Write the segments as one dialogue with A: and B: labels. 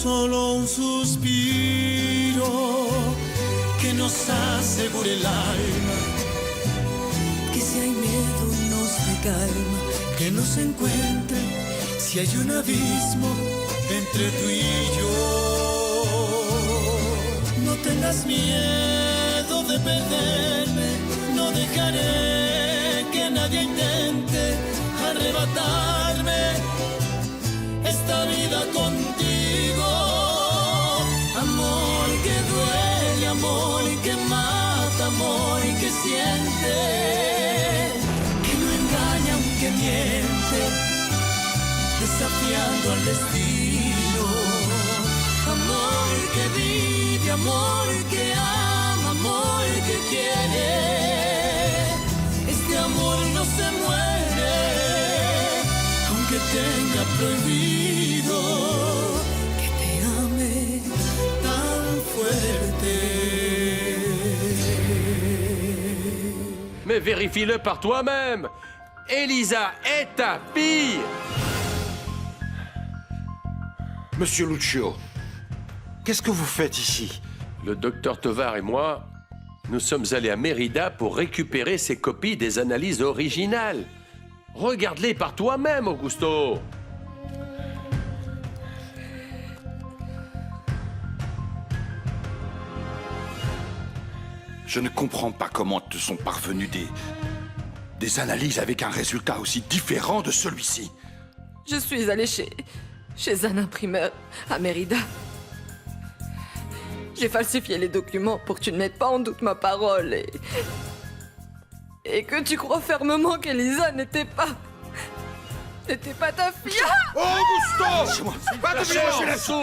A: solo un suspiro que nos asegure el alma, que si hay miedo nos dé calma, que nos encuentre si hay un abismo entre tú y yo. No tengas miedo de perderme, no dejaré que nadie intente arrebatarme esta vida contigo. Amor que duele, amor que mata, amor que siente, que no engaña aunque miente, desafiando al destino. Amor que vive, amor que ama, amor que quiere. Este amor no se muere, aunque tenga prohibido que te ame tan fuerte.
B: Mais vérifie-le par toi-même. Elisa est ta fille.
C: Monsieur Lucio, qu'est-ce que vous faites ici?
B: Le docteur Tovar et moi, nous sommes allés à Mérida pour récupérer ces copies des analyses originales. Regarde-les par toi-même, Augusto.
C: Je ne comprends pas comment te sont parvenues des analyses avec un résultat aussi différent de celui-ci.
D: Je suis allée chez un imprimeur à Mérida. J'ai falsifié les documents pour que tu ne mettes pas en doute ma parole et que tu crois fermement qu'Elisa n'était pas ta fille. Ah
C: Augusto!
B: Augusto,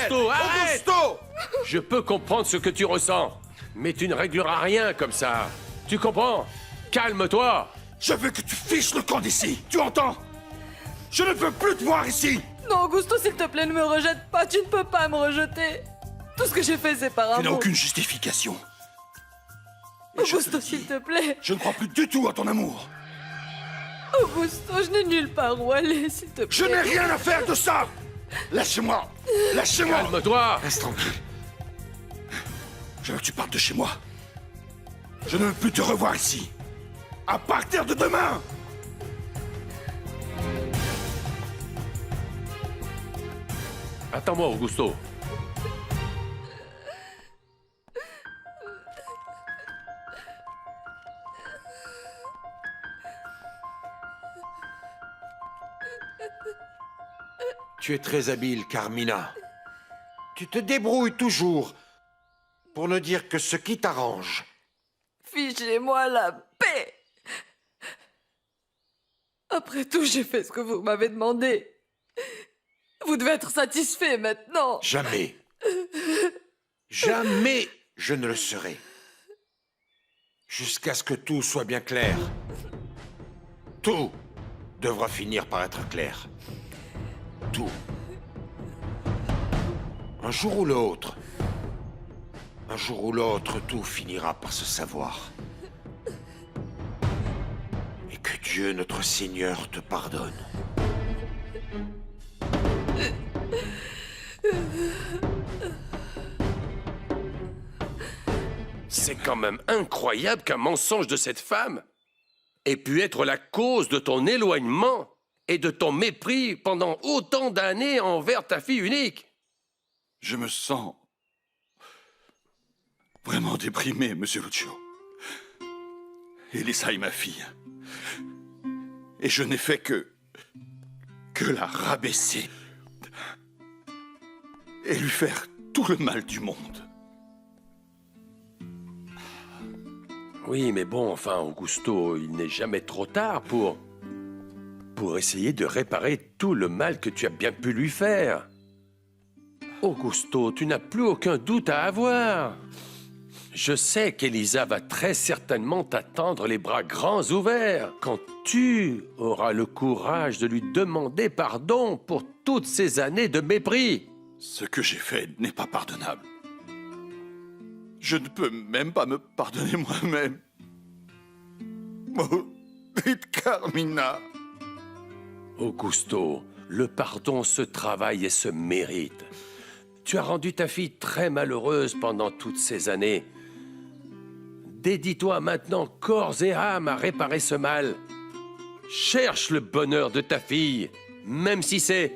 B: arrête!
C: Augusto!
B: Je peux comprendre ce que tu ressens, mais tu ne régleras rien comme ça. Tu comprends? Calme-toi.
C: Je veux que tu fiches le camp d'ici, tu entends? Je ne veux plus te voir ici!
D: Non, Augusto, s'il te plaît, ne me rejette pas. Tu ne peux pas me rejeter. Tout ce que j'ai fait, c'est par amour.
C: Tu n'as aucune justification. Et je te
D: Augusto,
C: le dis,
D: s'il te plaît.
C: je ne crois plus du tout à ton amour.
D: Augusto, je n'ai nulle part où aller, s'il te plaît.
C: Je n'ai rien à faire de ça! Lâchez-moi! Lâchez-moi!
B: Calme-toi.
C: Reste tranquille. Je veux que tu partes de chez moi. Je ne veux plus te revoir ici. À partir de demain!
B: Attends-moi, Augusto.
E: Tu es très habile, Carmina. Tu te débrouilles toujours pour ne dire que ce qui t'arrange.
D: Fichez-moi la paix. Après tout, j'ai fait ce que vous m'avez demandé. Vous devez être satisfait maintenant.
E: Jamais. Jamais je ne le serai. Jusqu'à ce que tout soit bien clair. Tout devra finir par être clair. Tout. Un jour ou l'autre, tout finira par se savoir. Et que Dieu, notre Seigneur, te pardonne.
B: C'est quand même incroyable qu'un mensonge de cette femme ait pu être la cause de ton éloignement et de ton mépris pendant autant d'années envers ta fille unique.
C: Je me sens vraiment déprimé, Monsieur Lucio. Elisa est ma fille. Et je n'ai fait que la rabaisser et lui faire tout le mal du monde.
B: Oui, mais bon, enfin, Augusto, il n'est jamais trop tard pour essayer de réparer tout le mal que tu as bien pu lui faire. Augusto, tu n'as plus aucun doute à avoir. Je sais qu'Elisa va très certainement t'attendre les bras grands ouverts quand tu auras le courage de lui demander pardon pour toutes ces années de mépris.
C: Ce que j'ai fait n'est pas pardonnable. Je ne peux même pas me pardonner moi-même. Maudite Carmina.
B: Augusto, Le pardon se travaille et se mérite. Tu as rendu ta fille très malheureuse pendant toutes ces années. Dédie-toi maintenant corps et âme à réparer ce mal. Cherche le bonheur de ta fille, même si c'est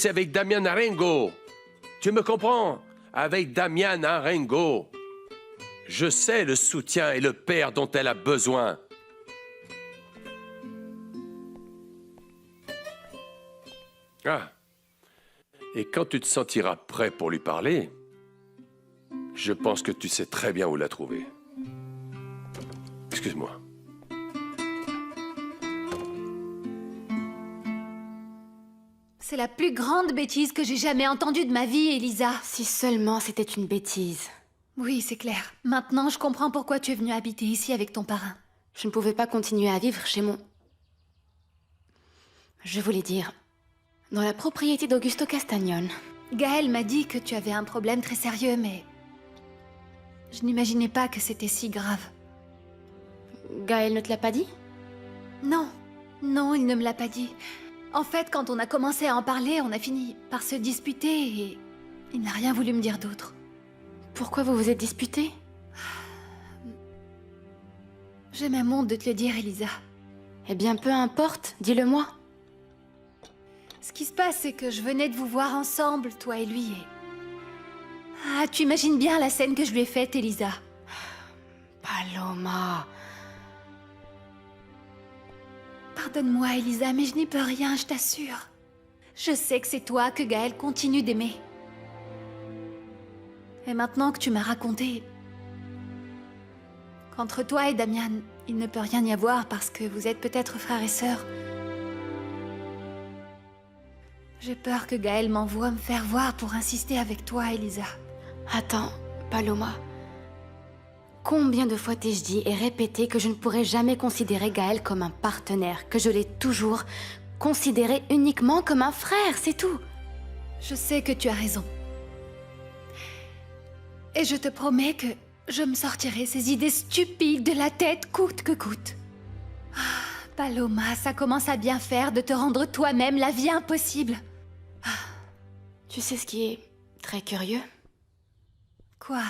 B: avec Damian Arengo. Tu me comprends? Avec Damian Arengo. Je sais le soutien et le père dont elle a besoin. Ah. Et quand tu te sentiras prêt pour lui parler, je pense que tu sais très bien où la trouver. Excuse-moi.
F: C'est la plus grande bêtise que j'ai jamais entendue de ma vie, Elisa.
G: Si seulement c'était une bêtise.
F: Oui, c'est clair. Maintenant, je comprends pourquoi tu es venue habiter ici avec ton parrain.
G: Je ne pouvais pas continuer à vivre chez mon... Je voulais dire... dans la propriété d'Augusto Castagnone.
F: Gaël m'a dit que tu avais un problème très sérieux, mais... je n'imaginais pas que c'était si grave.
G: Gaël ne te l'a pas dit?
F: Non, non, il ne me l'a pas dit. En fait, quand on a commencé à en parler, on a fini par se disputer et... il n'a rien voulu me dire d'autre.
G: Pourquoi vous vous êtes disputés?
F: J'ai même honte de te le dire, Elisa.
G: Eh bien, peu importe, dis-le-moi.
F: Ce qui se passe, c'est que je venais de vous voir ensemble, toi et lui, et... ah, tu imagines bien la scène que je lui ai faite, Elisa.
G: Paloma...
F: Pardonne-moi, Elisa, mais je n'y peux rien, je t'assure. Je sais que c'est toi que Gaël continue d'aimer. Et maintenant que tu m'as raconté qu'entre toi et Damian, il ne peut rien y avoir parce que vous êtes peut-être frères et sœurs, j'ai peur que Gaël m'envoie me faire voir pour insister avec toi, Elisa.
G: Attends, Paloma. Combien de fois t'ai-je dit et répété que je ne pourrais jamais considérer Gaël comme un partenaire, que je l'ai toujours considéré uniquement comme un frère, c'est tout.
F: Je sais que tu as raison. Et je te promets que je me sortirai ces idées stupides de la tête coûte que coûte. Ah, Paloma, ça commence à bien faire de te rendre toi-même la vie impossible.
G: Tu sais ce qui est très curieux?
F: Quoi?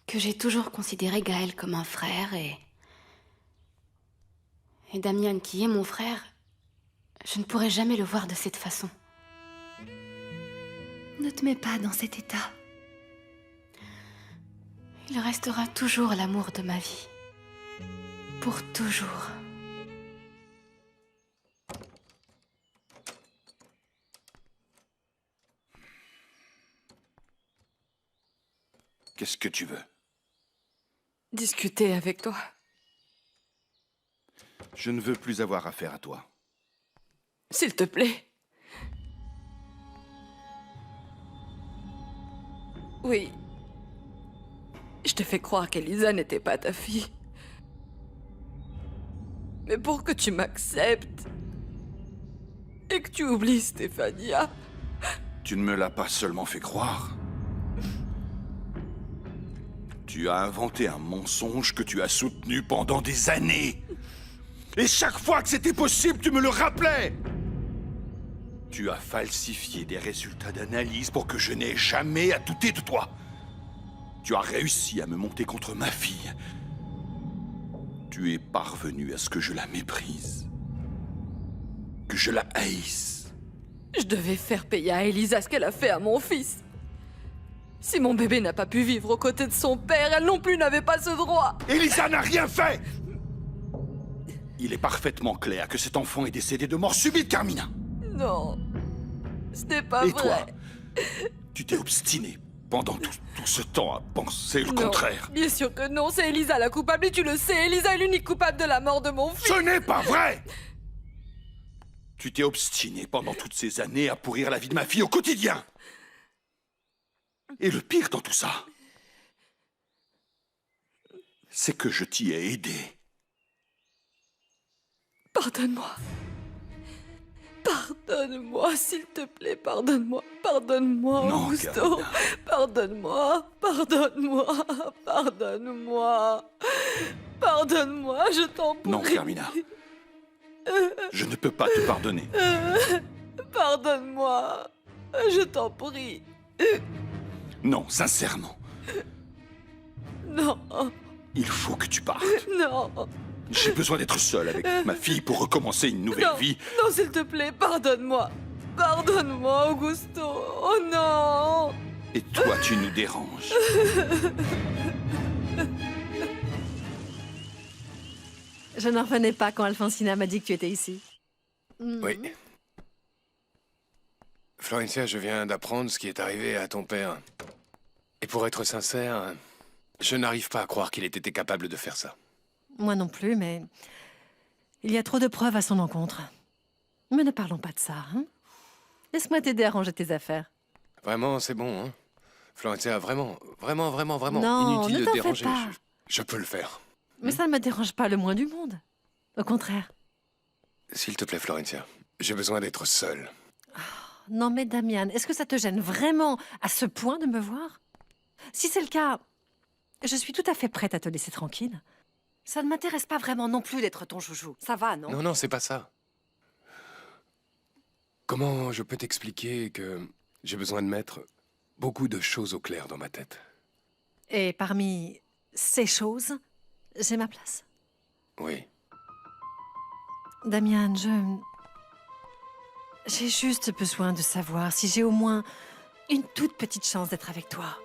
G: Que j'ai toujours considéré Gaël comme un frère et Damian, qui est mon frère, je ne pourrais jamais le voir de cette façon.
F: Ne te mets pas dans cet état.
G: Il restera toujours l'amour de ma vie. Pour toujours.
C: Qu'est-ce que tu veux?
D: Discuter avec toi.
C: Je ne veux plus avoir affaire à toi.
D: S'il te plaît. Oui. Je te fais croire qu'Elisa n'était pas ta fille. Mais pour que tu m'acceptes et que tu oublies Stéphania...
C: Tu ne me l'as pas seulement fait croire. Tu as inventé un mensonge que tu as soutenu pendant des années. Et chaque fois que c'était possible, tu me le rappelais. Tu as falsifié des résultats d'analyse pour que je n'ai jamais à douter de toi. Tu as réussi à me monter contre ma fille. Tu es parvenu à ce que je la méprise. Que je la haïsse.
D: Je devais faire payer à Elisa ce qu'elle a fait à mon fils. Si mon bébé n'a pas pu vivre aux côtés de son père, elle non plus n'avait pas ce droit.
C: Elisa n'a rien fait. Il est parfaitement clair que cet enfant est décédé de mort subite, Carmina.
D: Non, ce n'est pas
C: Et
D: vrai.
C: toi, tu t'es obstiné pendant tout ce temps à penser le
D: Non,
C: contraire.
D: bien sûr que non, c'est Elisa la coupable et tu le sais. Elisa est l'unique coupable de la mort de mon fils.
C: Ce n'est pas vrai. Tu t'es obstiné pendant toutes ces années à pourrir la vie de ma fille au quotidien. Et le pire dans tout ça, c'est que je t'y ai aidé.
D: Pardonne-moi. Pardonne-moi, s'il te plaît, pardonne-moi. Pardonne-moi,
C: Non,
D: Augusto.
C: Carmina.
D: Pardonne-moi, pardonne-moi, pardonne-moi. Pardonne-moi, je t'en prie.
C: Non, Carmina. Je ne peux pas te pardonner.
D: Pardonne-moi. Je t'en prie.
C: Non, sincèrement.
D: Non,
C: Il faut que tu partes.
D: non,
C: J'ai besoin d'être seul avec ma fille pour recommencer une nouvelle
D: non,
C: vie.
D: non, s'il te plaît, pardonne-moi. Pardonne-moi, Augusto. Oh non.
C: Et toi, tu nous déranges.
H: Je n'en revenais pas quand Alfonsina m'a dit que tu étais ici.
I: Oui. Florencia, je viens d'apprendre ce qui est arrivé à ton père. Et pour être sincère, je n'arrive pas à croire qu'il ait été capable de faire ça.
H: Moi non plus, mais il y a trop de preuves à son encontre. Mais ne parlons pas de ça, hein? Laisse-moi t'aider à ranger tes affaires.
I: Vraiment, c'est bon, hein? Florencia, vraiment,
H: Non,
I: inutile
H: ne
I: de
H: t'en
I: te
H: fais
I: déranger.
H: pas.
I: Je peux le faire.
H: Mais ça ne me dérange pas le moins du monde. Au contraire.
I: S'il te plaît, Florencia, j'ai besoin d'être seul.
H: Non mais Damian, est-ce que ça te gêne vraiment à ce point de me voir? Si c'est le cas, je suis tout à fait prête à te laisser tranquille. Ça ne m'intéresse pas vraiment non plus d'être ton chouchou. Ça va, non?
I: Non, c'est pas ça. Comment je peux t'expliquer que j'ai besoin de mettre beaucoup de choses au clair dans ma tête?
H: Et parmi ces choses, j'ai ma place.
I: Oui.
H: Damian, j'ai juste besoin de savoir si j'ai au moins une toute petite chance d'être avec toi.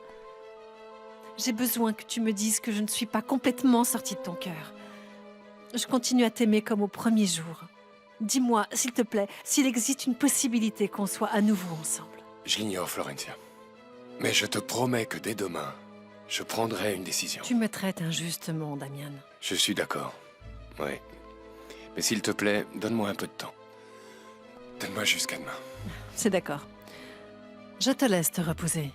H: J'ai besoin que tu me dises que je ne suis pas complètement sortie de ton cœur. Je continue à t'aimer comme au premier jour. Dis-moi, s'il te plaît, s'il existe une possibilité qu'on soit à nouveau ensemble.
I: Je l'ignore, Florencia. Mais je te promets que dès demain, je prendrai une décision.
H: Tu me traites injustement, Damian.
I: Je suis d'accord. Oui. Mais s'il te plaît, donne-moi un peu de temps. Donne-moi jusqu'à demain.
H: C'est d'accord. Je te laisse te reposer.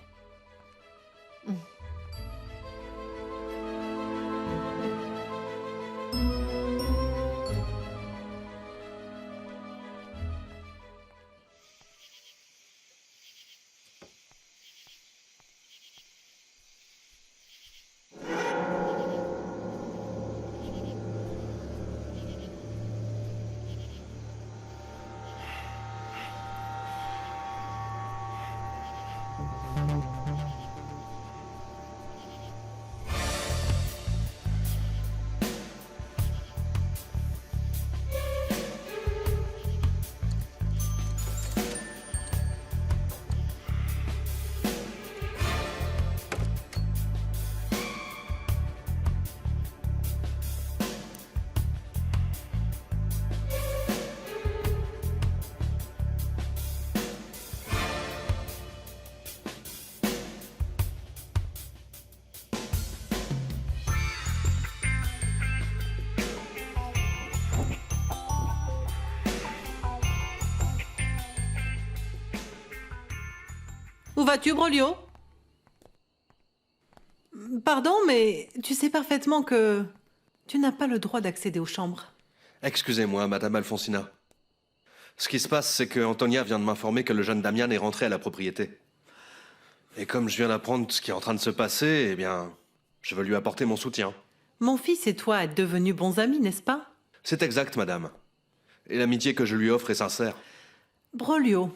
J: Où vas-tu, Brolio? Pardon, mais tu sais parfaitement que tu n'as pas le droit d'accéder aux chambres.
K: Excusez-moi, Madame Alfonsina. Ce qui se passe, c'est que Antonia vient de m'informer que le jeune Damian est rentré à la propriété. Et comme je viens d'apprendre ce qui est en train de se passer, eh bien, je veux lui apporter mon soutien.
J: Mon fils et toi êtes devenus bons amis, n'est-ce pas?
K: C'est exact, Madame. Et l'amitié que je lui offre est sincère.
J: Brolio,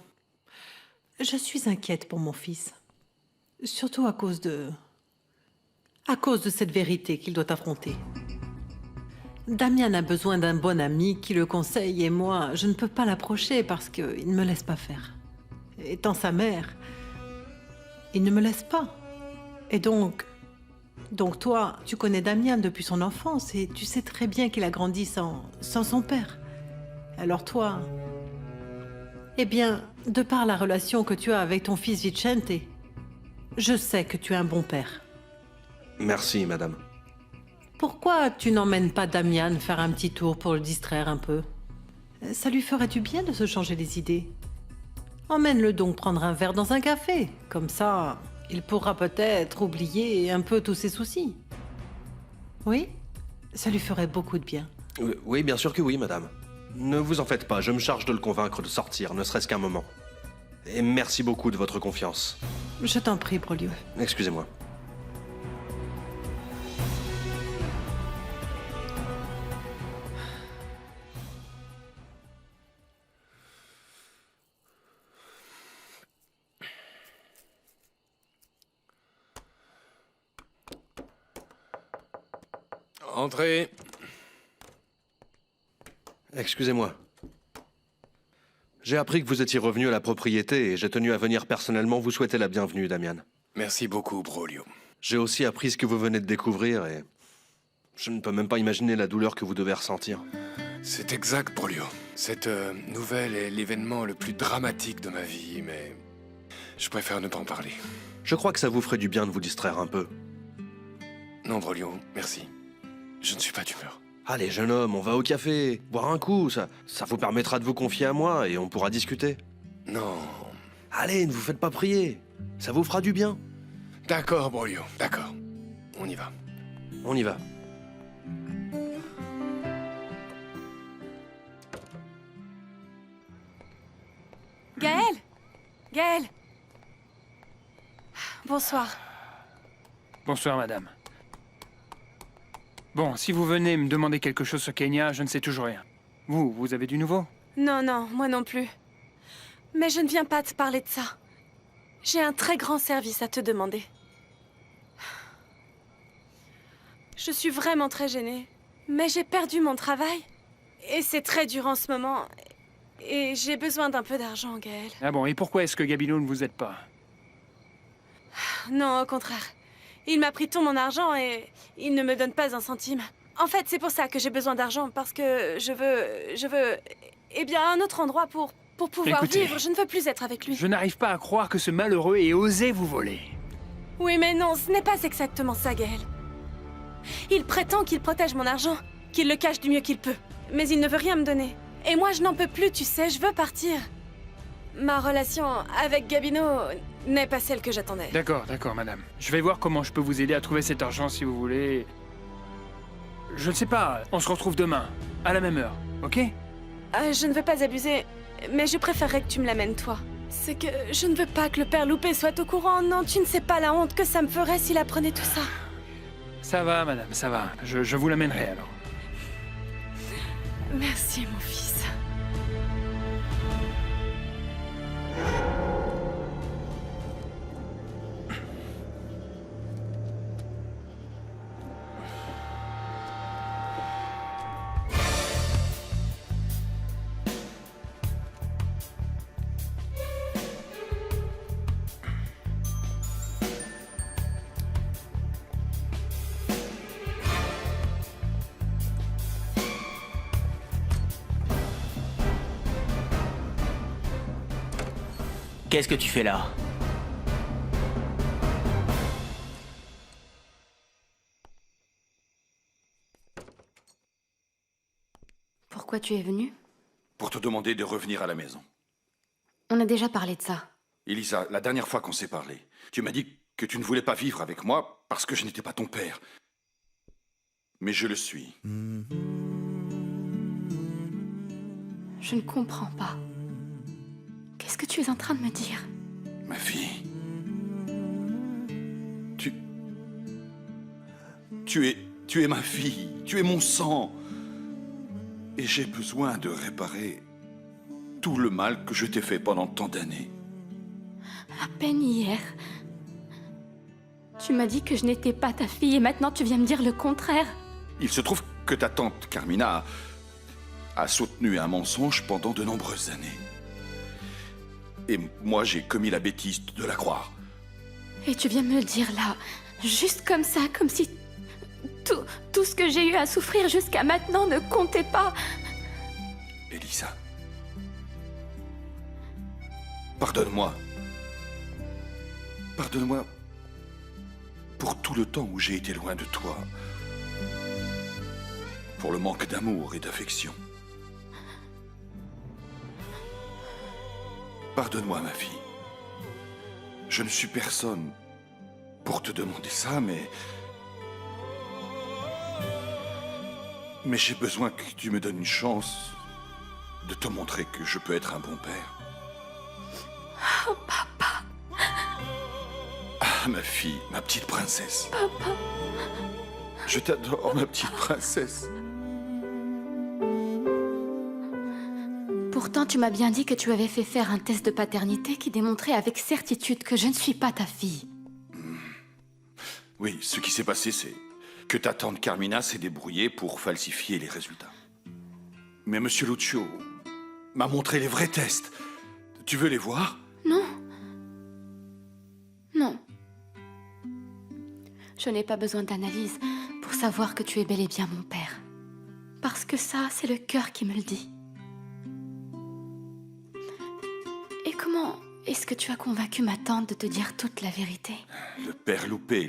J: je suis inquiète pour mon fils. Surtout à cause de cette vérité qu'il doit affronter. Damian a besoin d'un bon ami qui le conseille et moi, je ne peux pas l'approcher parce qu'il ne me laisse pas faire. Étant sa mère, il ne me laisse pas. Et donc toi, tu connais Damian depuis son enfance et tu sais très bien qu'il a grandi sans son père. Alors toi, eh bien, de par la relation que tu as avec ton fils Vicente, je sais que tu es un bon père.
K: Merci, Madame.
J: Pourquoi tu n'emmènes pas Damian faire un petit tour pour le distraire un peu? Ça lui ferait du bien de se changer les idées. Emmène-le donc prendre un verre dans un café. Comme ça, il pourra peut-être oublier un peu tous ses soucis. Oui? Ça lui ferait beaucoup de bien.
K: Oui, bien sûr que oui, Madame. Ne vous en faites pas, je me charge de le convaincre de sortir, ne serait-ce qu'un moment. Et merci beaucoup de votre confiance.
J: Je t'en prie, Brolio.
K: Excusez-moi.
I: Entrez.
K: Excusez-moi. J'ai appris que vous étiez revenu à la propriété et j'ai tenu à venir personnellement vous souhaiter la bienvenue, Damian.
I: Merci beaucoup, Brolio.
K: J'ai aussi appris ce que vous venez de découvrir et je ne peux même pas imaginer la douleur que vous devez ressentir.
I: C'est exact, Brolio. Cette nouvelle est l'événement le plus dramatique de ma vie, mais je préfère ne pas en parler.
K: Je crois que ça vous ferait du bien de vous distraire un peu.
I: Non, Brolio, merci. Je ne suis pas d'humeur.
K: Allez, jeune homme, on va au café, boire un coup, ça vous permettra de vous confier à moi et on pourra discuter.
I: Non.
K: Allez, ne vous faites pas prier, ça vous fera du bien.
I: D'accord, Brolio, d'accord. On y va.
K: On y va.
L: Gaël! Gaël! Bonsoir.
M: Bonsoir, madame. Bon, si vous venez me demander quelque chose sur Kenya, je ne sais toujours rien. Vous avez du nouveau?
L: Non, non, moi non plus. Mais je ne viens pas te parler de ça. J'ai un très grand service à te demander. Je suis vraiment très gênée. Mais j'ai perdu mon travail. Et c'est très dur en ce moment. Et j'ai besoin d'un peu d'argent, Gaël.
M: Ah bon, et pourquoi est-ce que Gabino ne vous aide pas?
L: Non, au contraire. Il m'a pris tout mon argent et il ne me donne pas un centime. En fait, c'est pour ça que j'ai besoin d'argent, parce que je veux... Eh bien, un autre endroit pour pouvoir
M: Écoutez,
L: vivre. Je ne veux plus être avec lui.
M: Je n'arrive pas à croire que ce malheureux ait osé vous voler.
L: Oui, mais non, ce n'est pas exactement ça, Gaël. Il prétend qu'il protège mon argent, qu'il le cache du mieux qu'il peut. Mais il ne veut rien me donner. Et moi, je n'en peux plus, tu sais, je veux partir. Ma relation avec Gabino n'est pas celle que j'attendais.
M: D'accord, madame. Je vais voir comment je peux vous aider à trouver cet argent si vous voulez. Je ne sais pas, on se retrouve demain, à la même heure, ok?
L: Je ne veux pas abuser, mais je préférerais que tu me l'amènes, toi. C'est que je ne veux pas que le père Loupé soit au courant. Non, tu ne sais pas la honte que ça me ferait s'il apprenait tout ça.
M: Ça va, madame, ça va. Je vous l'amènerai alors.
L: Merci, mon fils.
N: Qu'est-ce que tu fais là?
G: Pourquoi tu es venu?
C: Pour te demander de revenir à la maison.
G: On a déjà parlé de ça.
C: Elisa, la dernière fois qu'on s'est parlé, tu m'as dit que tu ne voulais pas vivre avec moi parce que je n'étais pas ton père. Mais je le suis.
G: Je ne comprends pas. Qu'est-ce que tu es en train de me dire?
C: Ma fille. Tu es ma fille. Tu es mon sang. Et j'ai besoin de réparer tout le mal que je t'ai fait pendant tant d'années.
G: À peine hier. Tu m'as dit que je n'étais pas ta fille et maintenant tu viens me dire le contraire.
C: Il se trouve que ta tante Carmina a soutenu un mensonge pendant de nombreuses années. Et moi, j'ai commis la bêtise de la croire.
G: Et tu viens me le dire là, juste comme ça, comme si tout ce que j'ai eu à souffrir jusqu'à maintenant ne comptait pas.
C: Elisa. Pardonne-moi. Pardonne-moi pour tout le temps où j'ai été loin de toi. Pour le manque d'amour et d'affection. Pardonne-moi, ma fille. Je ne suis personne pour te demander ça, mais j'ai besoin que tu me donnes une chance de te montrer que je peux être un bon père.
G: Oh, papa.
C: Ah, ma fille, ma petite princesse.
G: Papa.
C: Je t'adore, ma petite princesse.
G: Pourtant, tu m'as bien dit que tu avais fait faire un test de paternité qui démontrait avec certitude que je ne suis pas ta fille.
C: Oui, ce qui s'est passé, c'est que ta tante Carmina s'est débrouillée pour falsifier les résultats. Mais Monsieur Lucio m'a montré les vrais tests. Tu veux les voir?
G: Non. Non. Je n'ai pas besoin d'analyse pour savoir que tu es bel et bien mon père. Parce que ça, c'est le cœur qui me le dit. Et comment est-ce que tu as convaincu ma tante de te dire toute la vérité?
C: Le père loupé